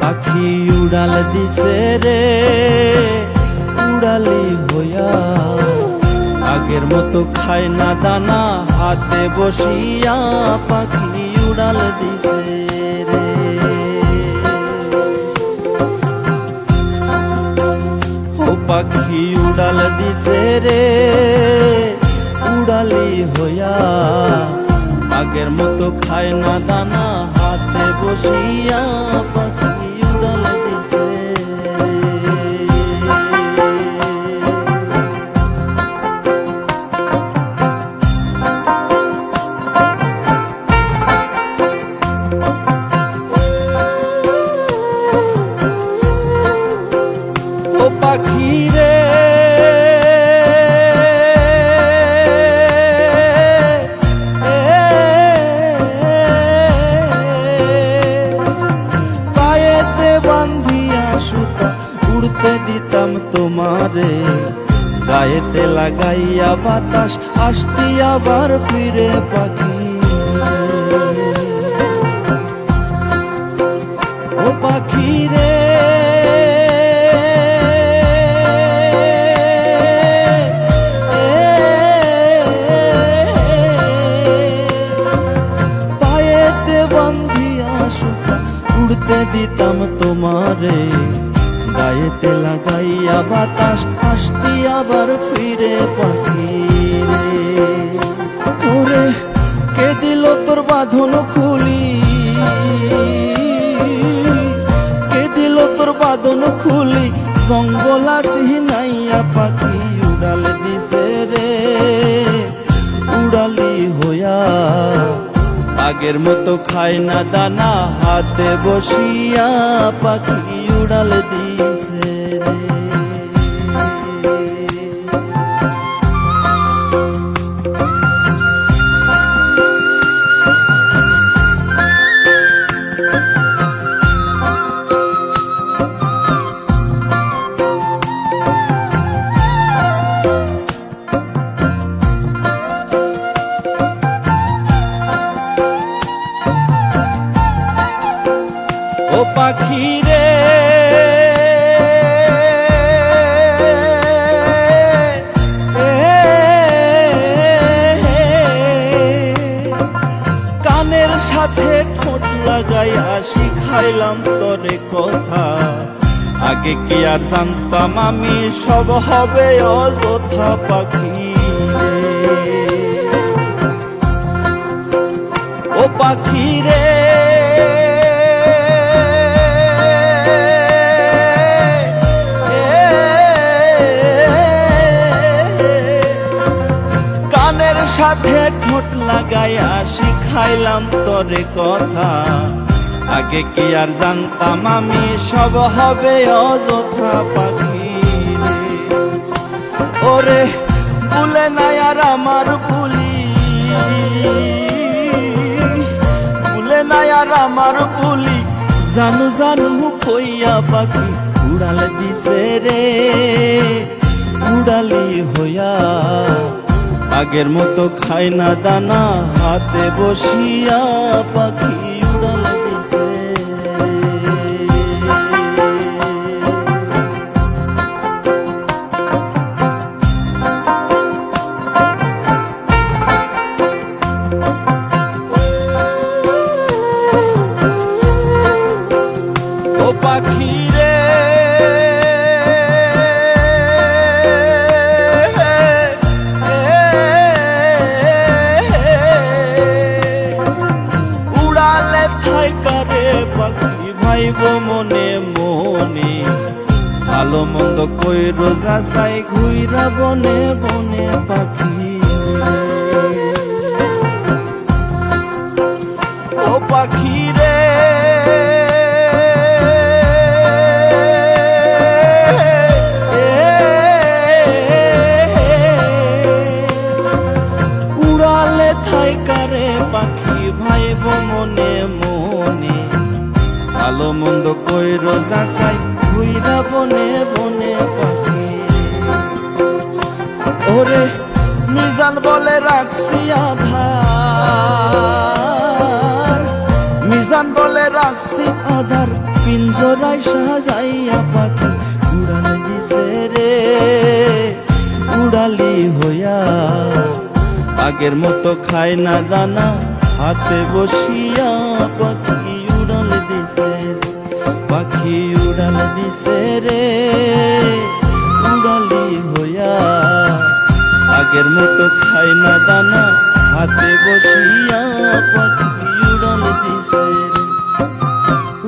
পাখি উড়াল দিছে রে উড়ালি হইয়া, আগের মতো খায় না দানা হাতে বসিয়া। পাখি উড়াল দিছে রে, ও পাখি উড়াল দিছে রে উড়ালি হইয়া, আগের মতো খায় না দানা হাতে বসিয়া। পাখি উড়াল দিছে ও পাখি রে উড়তে দিতাম তোমারে, গায়েতে লাগাইয়া বাতাস আসতি আবার ফিরে। পাখি ও পাখি রে পায়েতে বান্ধিয়া সুতা উড়তে দিতাম তোমারে, গায়েতে লাগাইয়া বাতাস আসতি আবার ফিরে। পাখি রে ওরে কে দিল তোর বাঁধন খুলি, কে দিল তোর বাঁধন খুলি জঙ্গল আসি নাইয়া। পাখি উড়াল দিছে রে উড়ালি হইয়া, আগের মতো খায় না দানা হাতে বসিয়া। পাখি উড়াল দিছে রে। ও পাখি রে কানের সাথে ঠোঁট লাগাইয়া শিখাইলাম তোরে কথা, আগে কি আর জানতাম আমি সব হবে অযথা। পাখি ও পাখি রে কানের সাথে ঠোঁট লাগাইয়া শিখাইলাম তোরে কথা, আগে কি আর জানতাম আমি সব হবে অযথা। পাখি রে ওরে ভুলে নাই আর আমার ভুলি, ভুলে নাই আর আমার ভুলি জানু জানু কইয়া। পাখি উড়াল দিছে রে উড়ালি হইয়া, আগের মতো খায় না দানা হাতে বসিয়া। পাখি উড়াল দিছে ও পাখি রে পাখি ভাইব মনে মনে, ভালো মন্দ কইর যাচাই ঘুইরা বনে বনে। পাখি ও পাখি রে উড়ালে থাইকারে পাখি ভাইব মনে মনে, ভালো মন্দ কইর যাচাই ঘুইরা বনে বনে। পাখি ওরে মিজান বলে রাখছি আধার, মিজান বলে রাখছি আধার পিঞ্জরায় সাজাইয়া পাখি উড়াল দিছে রে উড়ালি হইয়া। আগের মতো খায় না দানা হাতে বসিয়া পাখি উড়াল দিছে রে পাখি উড়াল দিছে রে উড়ালি হইয়া। আগের মতো খায় না দানা হাতে বসিয়া পাখি উড়াল দিছে রে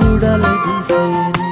উড়াল দিছে রে।